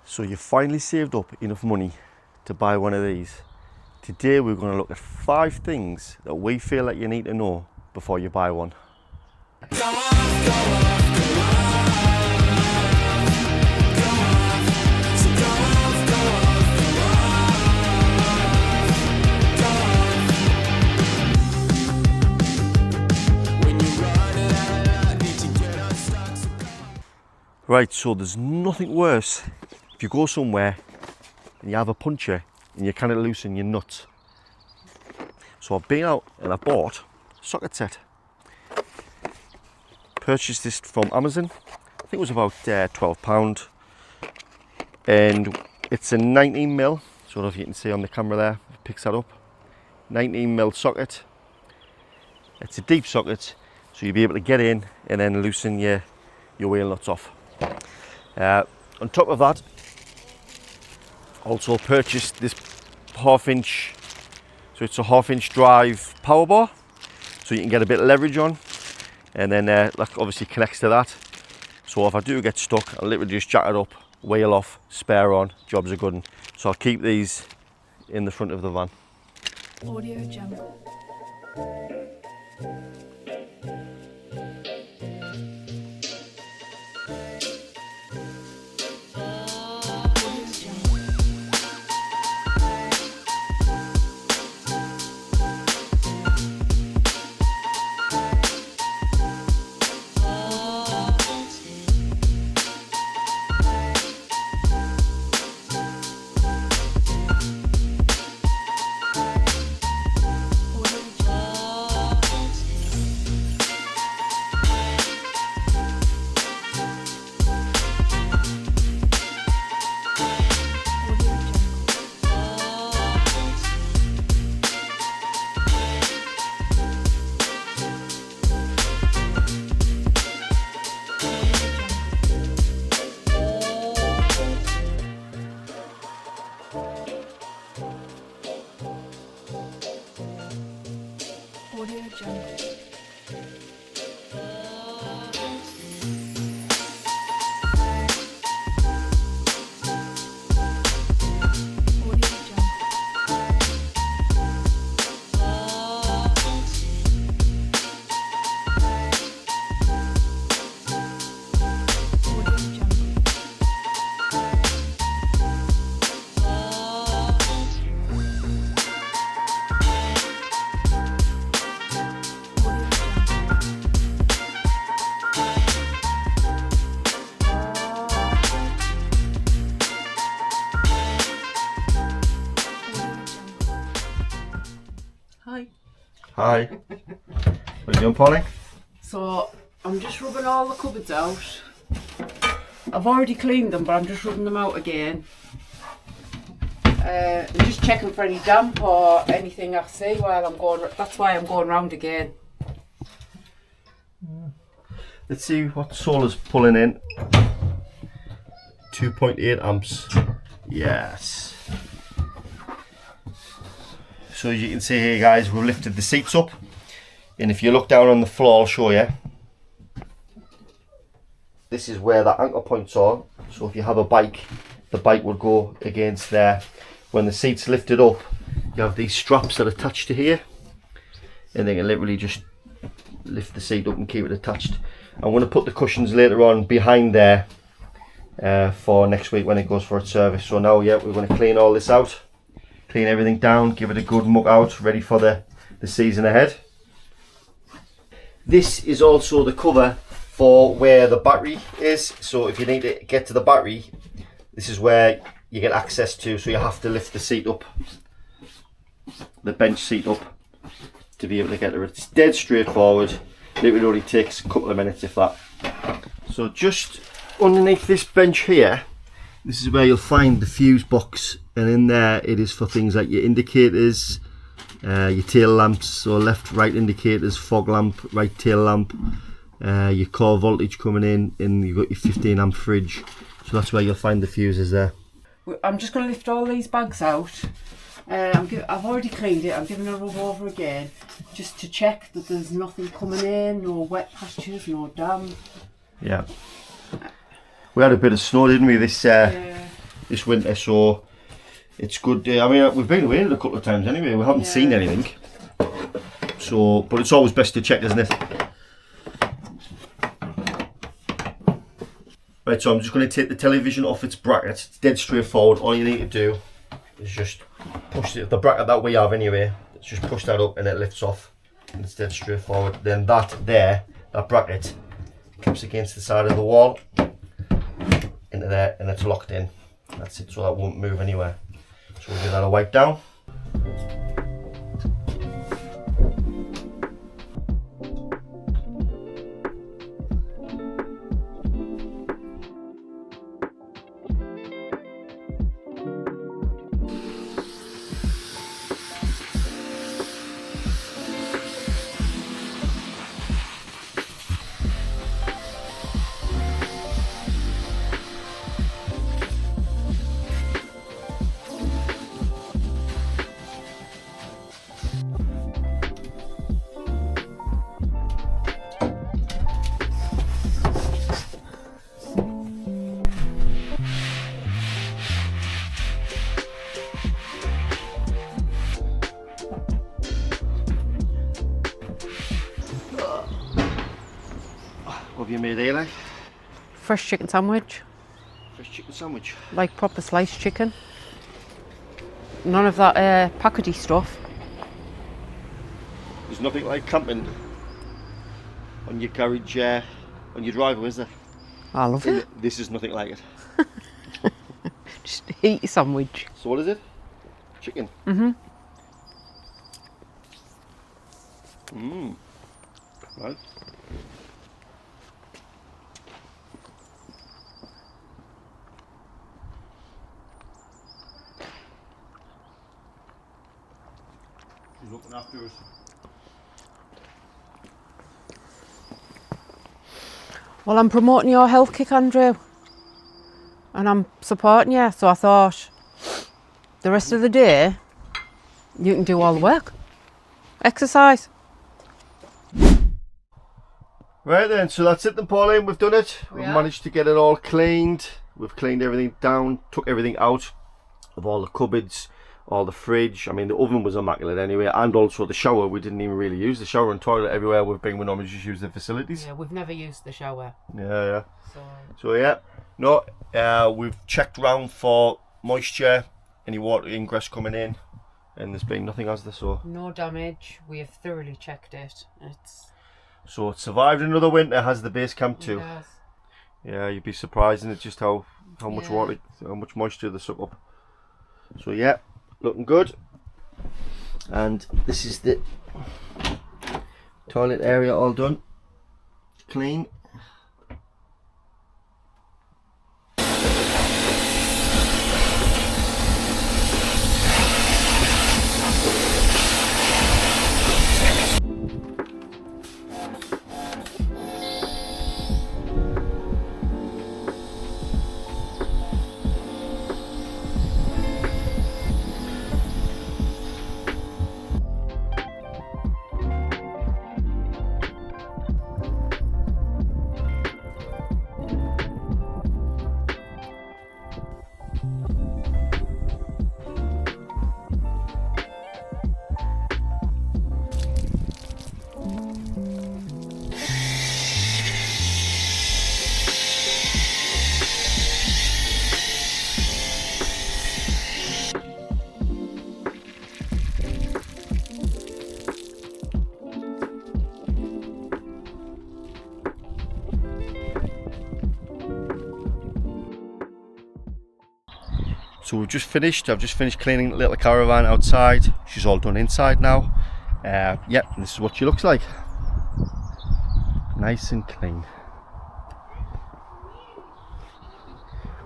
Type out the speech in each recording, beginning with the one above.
So you finally saved up enough money to buy one of these. Today we're going to look at 5 things that we feel like you need to know before you buy one. Right, so there's nothing worse if you go somewhere and you have a puncture and you kind of loosen your nuts. So I've been out and I bought a socket set. Purchased this from Amazon. I think it was about £12, and it's a 19mm. So I don't know if you can see on the camera there, it picks that up. 19mm socket. It's a deep socket, so you'll be able to get in and then loosen your wheel nuts off. On top of that, also purchased this 1/2 inch, so it's a 1/2 inch drive power bar, so you can get a bit of leverage on, and then like obviously connects to that. So if I do get stuck, I'll literally just jack it up, wheel off, spare on, jobs are good. And so I'll keep these in the front of the van. Audio Jungle. Hi. What are you doing, Polly? So I'm just rubbing all the cupboards out. I've already cleaned them, but I'm just rubbing them out again. I'm just checking for any damp or anything I see while I'm going. That's why I'm going round again. Let's see what solar's pulling in. 2.8 amps. Yes. So as you can see here, guys, we've lifted the seats up, and if you look down on the floor, I'll show you. This is where the anchor points are. So if you have a bike, the bike would go against there. When the seat's lifted up, you have these straps that are attached to here, and they can literally just lift the seat up and keep it attached. I'm going to put the cushions later on behind there for next week when it goes for its service. So now, yeah, we're going to clean all this out. Clean everything down, give it a good muck out, ready for the season ahead. This is also the cover for where the battery is. So if you need to get to the battery, this is where you get access to. So you have to lift the seat up, the bench seat up, to be able to get there. It's dead straightforward. It only takes a couple of minutes, if that. So just underneath this bench here, this is where you'll find the fuse box, and in there it is for things like your indicators, your tail lamps, so left, right indicators, fog lamp, right tail lamp, your core voltage coming in, and you've got your 15 amp fridge. So that's where you'll find the fuses there. I'm just going to lift all these bags out. I've already cleaned it. I'm giving it a rub over again, just to check that there's nothing coming in, no wet patches, no damp. Yeah. We had a bit of snow, didn't we, this this winter, so it's good. I mean, we've been away a couple of times anyway. We haven't seen anything, so but it's always best to check, isn't it? Right, so I'm just going to take the television off its bracket. It's dead straightforward. All you need to do is just push the bracket that we have anyway. Just push that up and it lifts off, and it's dead straightforward. Then that bracket clips against the side of the wall into there, and it's locked in. That's it, so that won't move anywhere. So we'll give that a wipe down. What have you made here, like? Fresh chicken sandwich, Fresh chicken sandwich. like proper sliced chicken. None of that packety stuff. There's nothing like camping on your garage, on your driveway, is there? I love it. This is nothing like it. Just eat your sandwich. So what is it? Chicken? Right. She's looking after us. Well, I'm promoting your health kick, Andrew. And I'm supporting you, so I thought the rest of the day you can do all the work. Exercise. Right then, so that's it then, Pauline, we've done it. We We've have. managed to get it all cleaned. We've cleaned everything down, took everything out of all the cupboards, all the fridge. I mean, the oven was immaculate anyway, and also the shower. We didn't even really use the shower and toilet everywhere we've been. We normally just use the facilities. Yeah, we've never used the shower. Yeah. So So yeah, no, we've checked round for moisture, any water ingress coming in, and there's been nothing, has there? So no damage. We have thoroughly checked it. so it survived another winter, has the base camp too. Yes. Yeah, you'd be surprised at just how much water, how much moisture they suck up. So yeah, looking good. And this is the toilet area all done, clean. So we've just finished. I've just finished cleaning the little caravan outside. She's all done inside now. Yep, this is what she looks like. Nice and clean.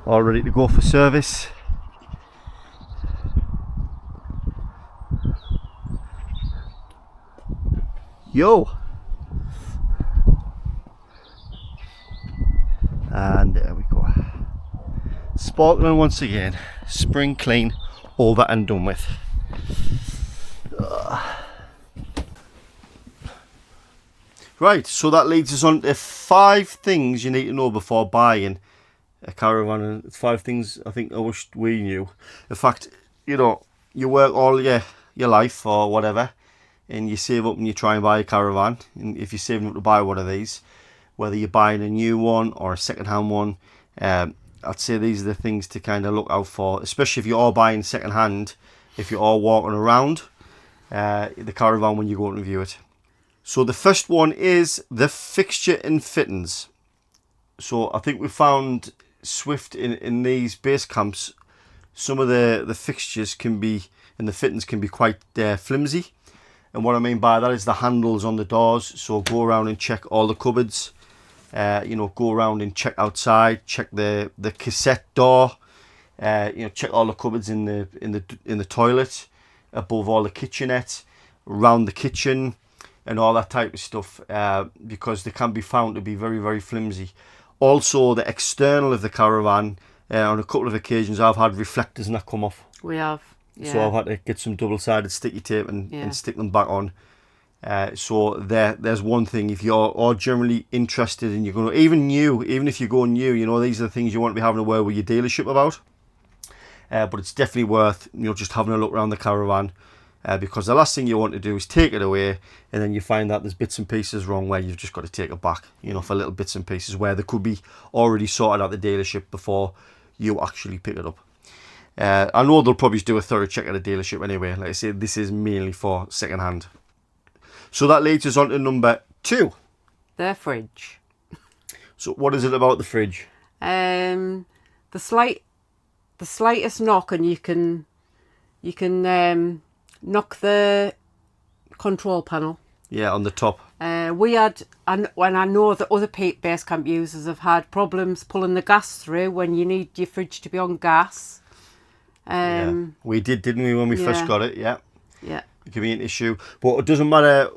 All ready to go for service. Yo! And there we go. Sparkling once again. Spring clean, over and done with. Right, so that leads us on to 5 things you need to know before buying a caravan, and it's 5 things I think I wish we knew. In fact, you know, you work all your life or whatever, and you save up and you try and buy a caravan. And if you're saving up to buy one of these, whether you're buying a new one or a second-hand one, I'd say these are the things to kind of look out for, especially if you are buying second-hand, if you are walking around the caravan when you go out and view it. So the first one is the fixture and fittings. So I think we found Swift in these base camps, some of the fixtures can be, and the fittings can be quite flimsy. And what I mean by that is the handles on the doors. So go around and check all the cupboards. You know, go around and check outside, check the cassette door. You know, check all the cupboards in the toilet, above all the kitchenette, around the kitchen, and all that type of stuff, because they can be found to be very, very flimsy. Also, the external of the caravan, on a couple of occasions, I've had reflectors and that come off. We have. Yeah. So I've had to get some double-sided sticky tape and stick them back on. So there's one thing. If you're generally interested and you're going to, even if you're going new, you know, these are the things you want to be having a word with your dealership about. But it's definitely worth, you know, just having a look around the caravan, because the last thing you want to do is take it away and then you find that there's bits and pieces wrong where you've just got to take it back, you know, for little bits and pieces where they could be already sorted out the dealership before you actually pick it up. I know they'll probably do a thorough check at the dealership anyway. Like I said, this is mainly for second hand. So that leads us on to number 2. The fridge. So what is it about the fridge? The slightest knock and you can knock the control panel. Yeah, on the top. We had, and when I know that other base camp users have had problems pulling the gas through when you need your fridge to be on gas. Yeah. We did, didn't we, when we first got it? Yeah. Yeah. It can be an issue, but it doesn't matter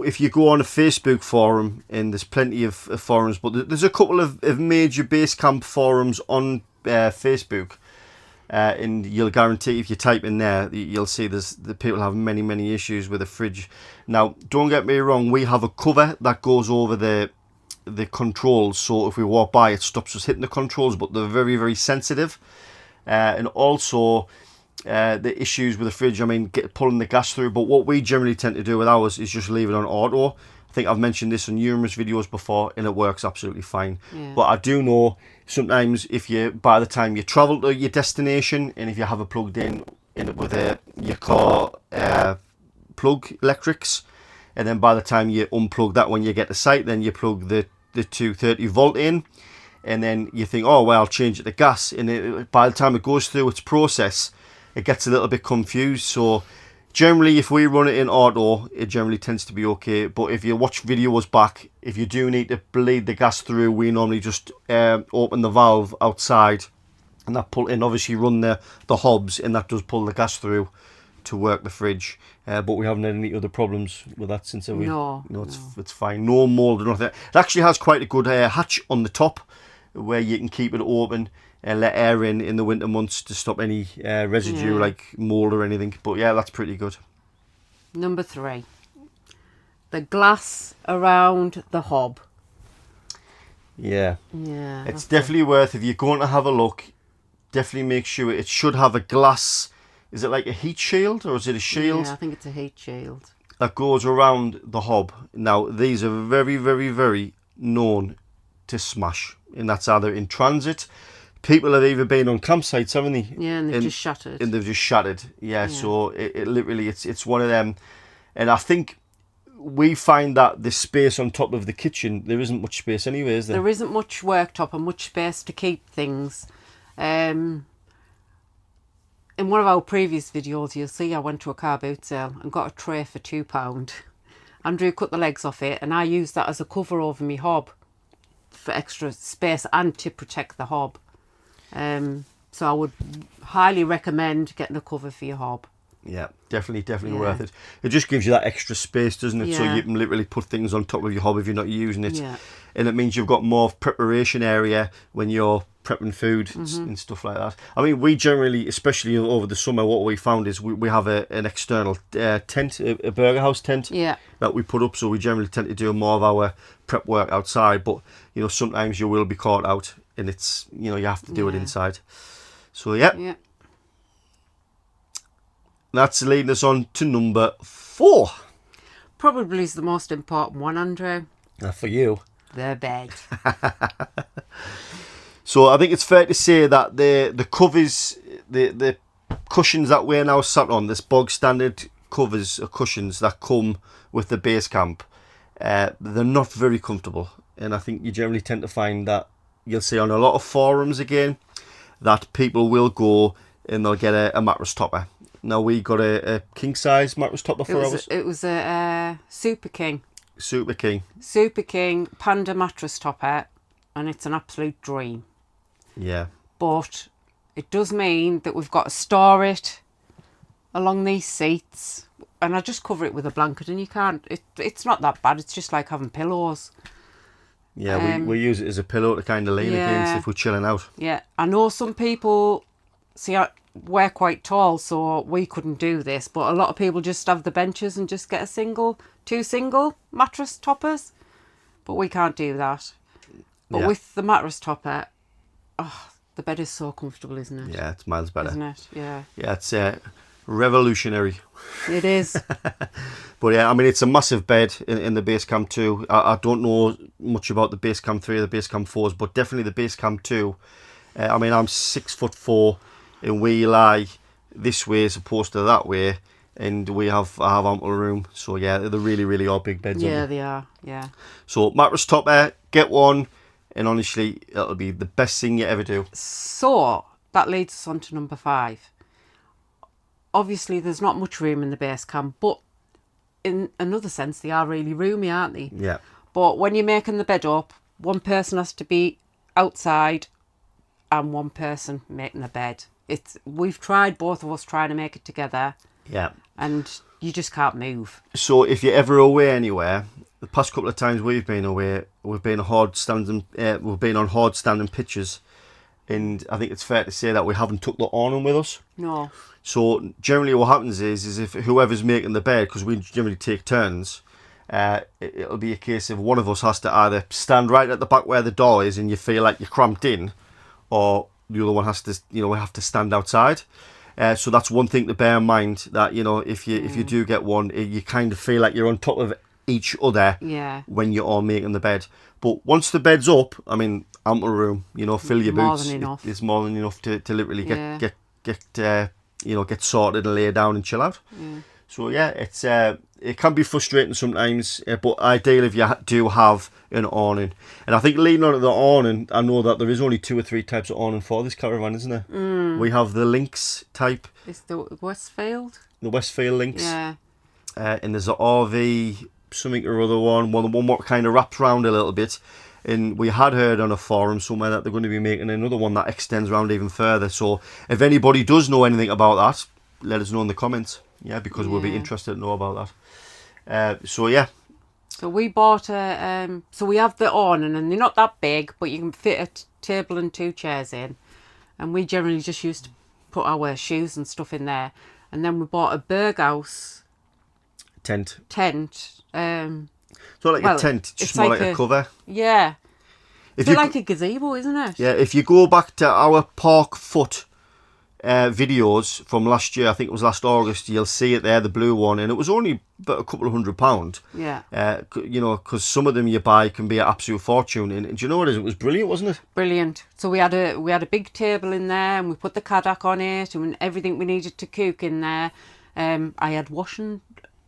if you go on a Facebook forum, and there's plenty of forums, but there's a couple of major base camp forums on Facebook, and you'll guarantee if you type in there, you'll see the people have many issues with the fridge. Now, don't get me wrong, we have a cover that goes over the controls, so if we walk by, it stops us hitting the controls, but they're very sensitive. And also the issues with the fridge, I mean, pulling the gas through. But what we generally tend to do with ours is just leave it on auto. I think I've mentioned this in numerous videos before, and it works absolutely fine. Yeah. But I do know sometimes by the time you travel to your destination, and if you have it plugged in with your car plug electrics, and then by the time you unplug that when you get to site, then you plug the 230 volt in. And then you think, oh, well, I'll change it to gas. And by the time it goes through its process, it gets a little bit confused. So generally, if we run it in auto, it generally tends to be okay. But if you watch videos back, if you do need to bleed the gas through, we normally just open the valve outside. And obviously run the hobs, and that does pull the gas through to work the fridge. But we haven't had any other problems with that since we. No, it's fine. No mould or nothing. It actually has quite a good hatch on the top, where you can keep it open and let air in the winter months to stop any residue like mould or anything. But yeah, that's pretty good. Number 3, the glass around the hob. Yeah, it's definitely worth, if you're going to have a look, definitely make sure it should have a glass. Is it like a heat shield, or is it a shield? Yeah, I think it's a heat shield that goes around the hob. Now, these are very known to smash, and that's either in transit. People have even been on campsites, haven't they? Yeah, and they've just shattered. And they've just shattered. Yeah. So it literally, it's one of them. And I think we find that the space on top of the kitchen, there isn't much space anyway, is there? There isn't much worktop and much space to keep things. In one of our previous videos, you'll see I went to a car boot sale and got a tray for £2. Andrew cut the legs off it, and I used that as a cover over my hob for extra space and to protect the hob. So I would highly recommend getting a cover for your hob. Yeah, definitely worth it. It just gives you that extra space, doesn't it? Yeah. So you can literally put things on top of your hob if you're not using it. Yeah. And it means you've got more preparation area when you're prepping food and stuff like that. I mean, we generally, especially over the summer, what we found is we have an external tent, a burger house tent that we put up. So we generally tend to do more of our prep work outside. But, you know, sometimes you will be caught out and it's, you have to do it Yeah. inside. So yeah, Yeah. that's leading us on to number 4. Probably is the most important one, Andrew. For you. The bed. So I think it's fair to say that the covers, the cushions that we're now sat on, this bog standard covers or cushions that come with the Basecamp, they're not very comfortable. And I think you generally tend to find that you'll see on a lot of forums again that people will go and they'll get a mattress topper. Now we got a king size mattress topper for ours. It was a Super King. Super King. Super King Panda mattress topper, and it's an absolute dream. Yeah. But it does mean that we've got to store it along these seats, and I just cover it with a blanket, and you can't. It's not that bad. It's just like having pillows. Yeah, we use it as a pillow to kind of lean against if we're chilling out. Yeah, I know some people. See, we're quite tall, so we couldn't do this. But a lot of people just have the benches and just get two single mattress toppers. But we can't do that. But with the mattress topper, the bed is so comfortable, isn't it? Yeah, it's miles better. Isn't it? Yeah. Yeah, it's revolutionary. It is. But yeah, I mean, it's a massive bed in the Basecamp 2. I don't know much about the Basecamp 3 or the Basecamp 4s, but definitely the Basecamp 2. I mean, I'm 6'4", and we lie this way as opposed to that way, and I have ample room. So yeah, they really, really are big beds. Yeah, they are. Yeah. So mattress topper, get one, and honestly, it'll be the best thing you ever do. So that leads us on to number 5. Obviously, there's not much room in the Basecamp, but in another sense, they are really roomy, aren't they? Yeah. But when you're making the bed up, one person has to be outside and one person making the bed. We've tried, both of us trying to make it together. Yeah. And you just can't move. So if you're ever away anywhere, the past couple of times we've been away, we've been on hard standing pitches, and I think it's fair to say that we haven't took the awning with us. No. So generally what happens is if whoever's making the bed, because we generally take turns, it'll be a case of one of us has to either stand right at the back where the door is and you feel like you're cramped in, or the other one has to, we have to stand outside. So that's one thing to bear in mind, that if you do get one, you kind of feel like you're on top of each other when you're all making the bed. But once the bed's up, I mean, ample room, fill your more boots. Than enough. It's more than enough to literally get sorted and lay down and chill out. So yeah, it can be frustrating sometimes, but ideal if you do have an awning. And I think leading on to the awning, I know that there is only 2 or 3 types of awning for this caravan, isn't there? We have the Lynx type. It's the Westfield. The Westfield Lynx. Yeah. And there's the RV something or other one what kind of wraps around a little bit. And we had heard on a forum somewhere that they're going to be making another one that extends around even further. So if anybody does know anything about that, let us know in the comments. Yeah, because we'll be interested to know about that. So yeah. So we bought so we have the awning, and they're not that big, but you can fit a table and 2 chairs in. And we generally just used to put our shoes and stuff in there. And then we bought a Berghaus tent. It's not like a tent, just more like a cover. Yeah. If It's like a gazebo, isn't it? Yeah, if you go back to our Park Foot videos from last year, I think it was last August, you'll see it there, the blue one, and it was only about a couple of £100. Yeah. Because some of them you buy can be an absolute fortune. And do you know what it is? It was brilliant, wasn't it? Brilliant. So we had a big table in there, and we put the Kadak on it, and everything we needed to cook in there. I had washing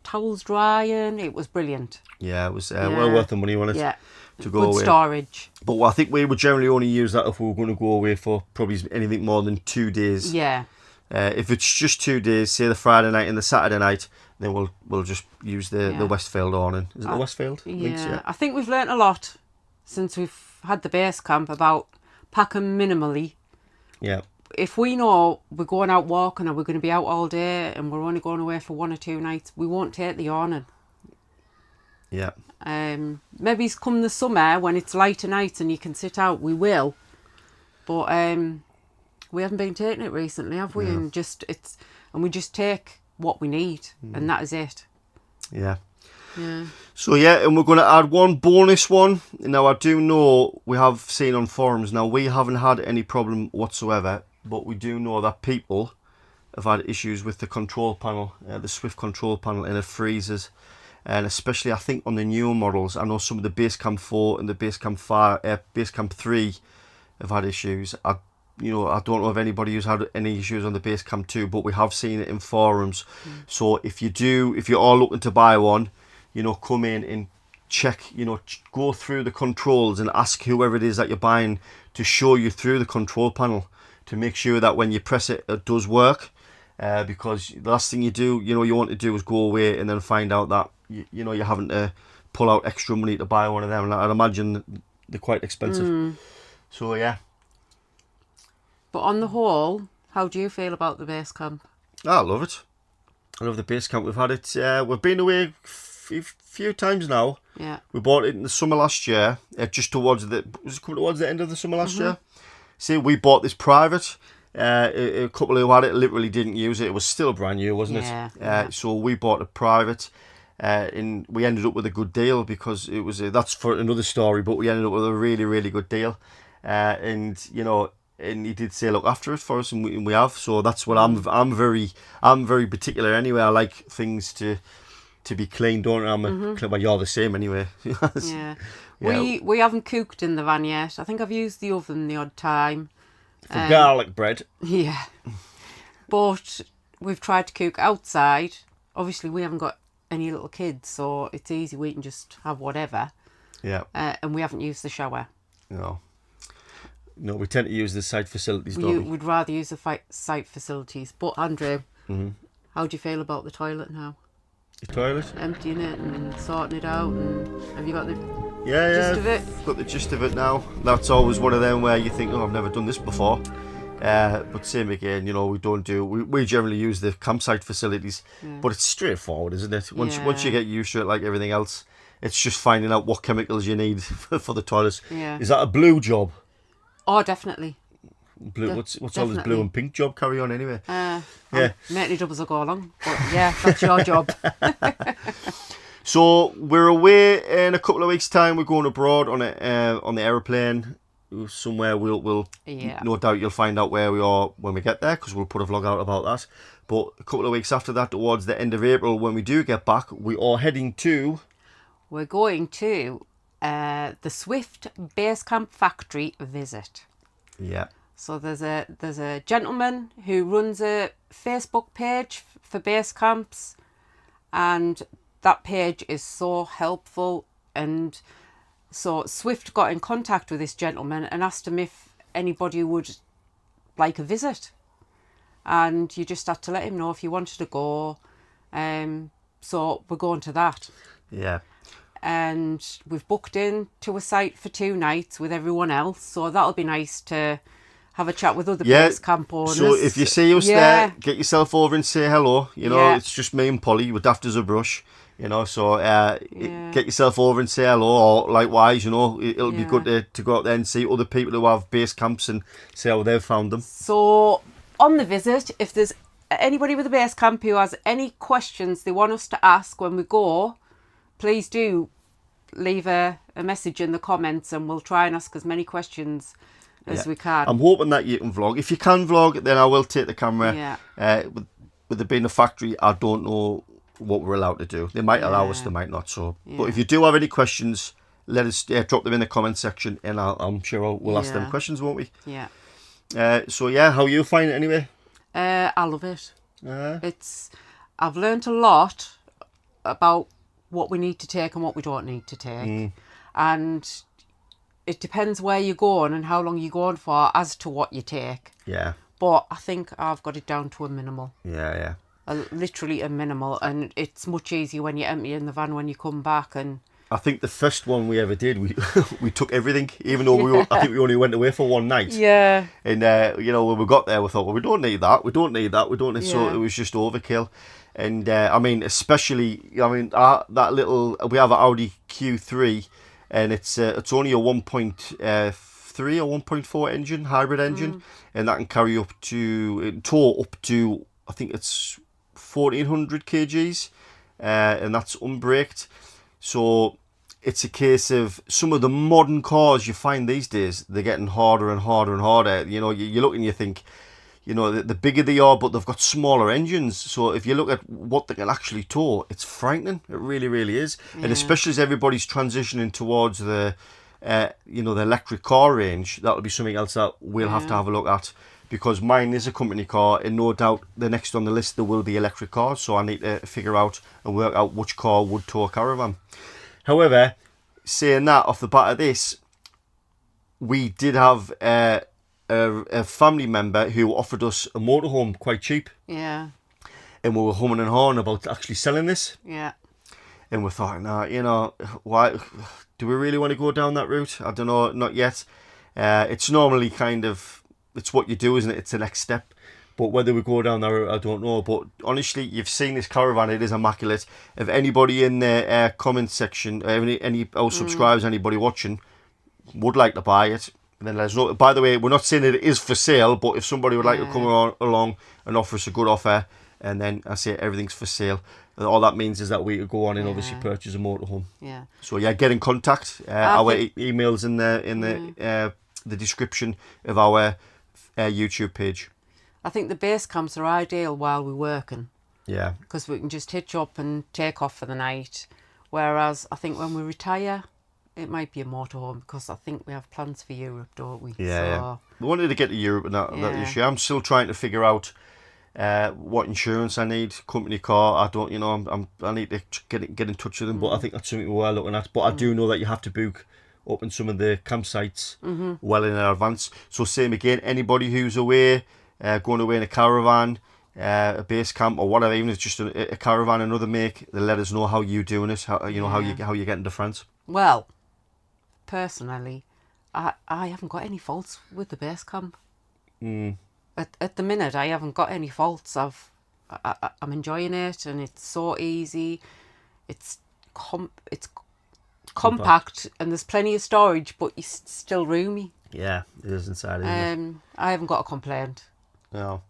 towels drying. It was brilliant. Yeah, it was well worth the money, wasn't it? Yeah. To go Good away. Storage. But I think we would generally only use that if we were going to go away for probably anything more than 2 days. Yeah. If it's just 2 days, say the Friday night and the Saturday night, then we'll just use the Westfield awning. Is it the Westfield? Yeah. I think we've learnt a lot since we've had the Basecamp about packing minimally. Yeah. If we know we're going out walking or we're going to be out all day and we're only going away for 1 or 2 nights, we won't take the awning. Yeah. Maybe it's come the summer when it's lighter nights and you can sit out, we will. But we haven't been taking it recently, have we? And we just take what we need, and that is it. Yeah. Yeah. So yeah, and we're going to add one bonus one. Now I do know we have seen on forums, now we haven't had any problem whatsoever, but we do know that people have had issues with the control panel, the Swift control panel, and it freezes. And especially I think on the newer models, I know some of the Basecamp 4 and the Basecamp 5, Basecamp 3 have had issues. I don't know if anybody who's had any issues on the Basecamp 2, but we have seen it in forums. So if you are looking to buy one, come in and check, go through the controls and ask whoever it is that you're buying to show you through the control panel to make sure that when you press it, it does work. Because the last thing you want to do is go away and then find out that you're having to pull out extra money to buy one of them. And I'd imagine they're quite expensive. So yeah. But on the whole, how do you feel about the Basecamp? I love it. I love the Basecamp. We've had it. We've been away a few times now. Yeah. We bought it in the summer last year. Just towards the end of the summer last year. See, we bought this private. A couple who had it literally didn't use it. It was still brand new, wasn't it? Yeah. So we bought a private, and we ended up with a good deal because it was. That's for another story, but we ended up with a really, really good deal. And he did say look after it for us, and we have. So that's what I'm very particular anyway. I like things to be clean, don't I? Well, you're the same anyway. Yeah. We haven't cooked in the van yet. I think I've used the oven the odd time. For garlic bread. Yeah. But we've tried to cook outside. Obviously, we haven't got any little kids, so it's easy. We can just have whatever. Yeah. And we haven't used the shower. No, we tend to use the site facilities, don't we? We'd rather use the site facilities. But, Andrew, how do you feel about the toilet now? The toilet? Emptying it and sorting it out. And have you got the gist of it? I've got the gist of it now. That's always one of them where you think, I've never done this before. But same again, we generally use the campsite facilities. Yeah. But it's straightforward, isn't it? Once you get used to it, like everything else, it's just finding out what chemicals you need for the toilets. Yeah. Is that a blue job? Oh, definitely. Blue. What's all this blue and pink job carry on anyway? Matey doubles will go along. But yeah, that's your job. So we're away in a couple of weeks' time. We're going abroad on the aeroplane somewhere. We'll no doubt you'll find out where we are when we get there because we'll put a vlog out about that. But a couple of weeks after that, towards the end of April, when we do get back, we are heading to. We're going to the Swift Basecamp factory visit. Yeah. So there's a gentleman who runs a Facebook page for base camps, and that page is so helpful. And so Swift got in contact with this gentleman and asked him if anybody would like a visit, and you just had to let him know if you wanted to go. So we're going to that. Yeah. And we've booked in to a site for 2 nights with everyone else, so that'll be nice to have a chat with other base camp owners. So if you see us there, get yourself over and say hello. It's just me and Polly. We're daft as a brush. So get yourself over and say hello, or likewise, it'll be good to go out there and see other people who have base camps and see how they've found them. So on the visit, if there's anybody with a base camp who has any questions they want us to ask when we go, please do leave a message in the comments and we'll try and ask as many questions as we can. I'm hoping that you can vlog. If you can vlog, then I will take the camera. With it being a factory, I don't know what we're allowed to do. They might allow us, they might not. So, but if you do have any questions, let us drop them in the comment section, and I'm sure we'll ask them questions, won't we? Yeah. How you find it anyway? I love it. I've learnt a lot about what we need to take and what we don't need to take, and it depends where you're going and how long you're going for as to what you take. Yeah. But I think I've got it down to a minimal. Yeah. Literally a minimal, and it's much easier when you empty in the van when you come back. And I think the first one we ever did, we took everything, even though I think we only went away for one night. Yeah. And when we got there, we thought, well, we don't need that. So it was just overkill. And especially that little, we have an Audi Q3, and it's only a 1.3 or 1.4 engine, hybrid engine, and that can carry tow up to I think it's 1400 kgs, and that's unbraked. So it's a case of some of the modern cars you find these days, they're getting harder and harder and harder. You know, you look and you think, you know, the bigger they are, but they've got smaller engines. So if you look at what they can actually tow, it's frightening. It really, really is. And especially as everybody's transitioning towards the, you know, the electric car range, that'll be something else that we'll have to have a look at. Because mine is a company car, and no doubt the next on the list there will be electric cars. So I need to figure out and work out which car would tow a Caravan. However, saying that, off the bat of this, we did have a family member who offered us a motorhome quite cheap. Yeah. And we were humming and hawing about actually selling this. Yeah. And we thought, nah, you know, why do we really want to go down that route? I don't know, not yet. It's normally kind of, it's what you do, isn't it? It's the next step. But whether we go down that route, I don't know. But honestly, you've seen this Caravan, it is immaculate. If anybody in the comment section, any our subscribers, anybody watching, would like to buy it, then let us know. By the way, we're not saying it is for sale, but if somebody would like to come along and offer us a good offer, and then I say everything's for sale, all that means is that we could go on and obviously purchase a motorhome. Yeah. So yeah, get in contact. Our emails in the description of our YouTube page. I think the base camps are ideal while we're working. Yeah. Because we can just hitch up and take off for the night. Whereas I think when we retire, it might be a motorhome, because I think we have plans for Europe, don't we? Yeah. We wanted to get to Europe and that issue. I'm still trying to figure out what insurance I need, company car. I don't, you know, I need to get in touch with them, but I think that's something we are looking at. But I do know that you have to book up in some of the campsites well in advance. So same again, anybody who's away, going away in a Caravan, a base camp or whatever, even if it's just a Caravan, another make, they let us know how you doing it, how you know how you getting to France. Well, personally, I haven't got any faults with the base camp. At the minute, I haven't got any faults. I'm enjoying it, and it's so easy. It's compact, and there's plenty of storage, but it's still roomy. Yeah, it is inside. Isn't it? I haven't got a complaint. No.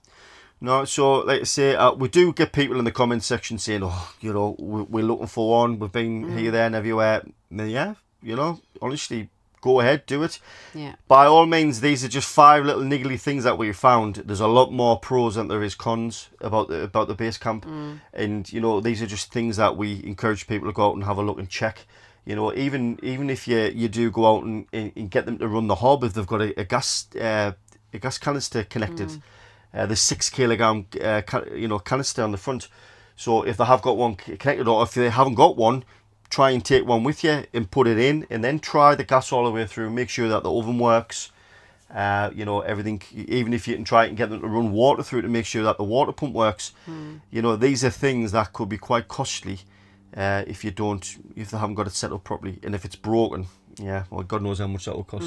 So like I say, we do get people in the comments section saying, "Oh, you know, we're looking for one. We've been here, there, and everywhere." And yeah, you know, honestly, go ahead, do it. Yeah. By all means, these are just 5 little niggly things that we found. There's a lot more pros than there is cons about the base camp, and you know, these are just things that we encourage people to go out and have a look and check. You know, even if you do go out and get them to run the hob, if they've got a gas canister connected, the 6 kilogram canister on the front. So if they have got one connected, or if they haven't got one, try and take one with you and put it in, and then try the gas all the way through. Make sure that the oven works. You know, everything. Even if you can try and get them to run water through to make sure that the water pump works. You know, these are things that could be quite costly. If they haven't got it set up properly, and if it's broken, well, God knows how much that will cost.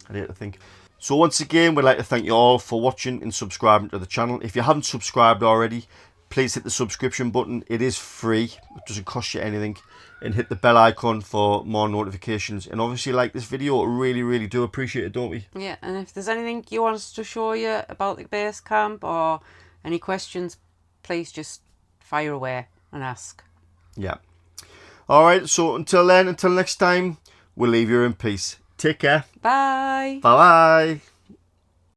I'd hate to think. So once again, we'd like to thank you all for watching and subscribing to the channel. If you haven't subscribed already, please hit the subscription button. It is free, it doesn't cost you anything, and hit the bell icon for more notifications. And obviously, like this video, really, really do appreciate it, don't we? Yeah, and if there's anything you want us to show you about the base camp or any questions, please just fire away and ask. Yeah. Alright, so until next time, we'll leave you in peace. Take care. Bye. Bye-bye.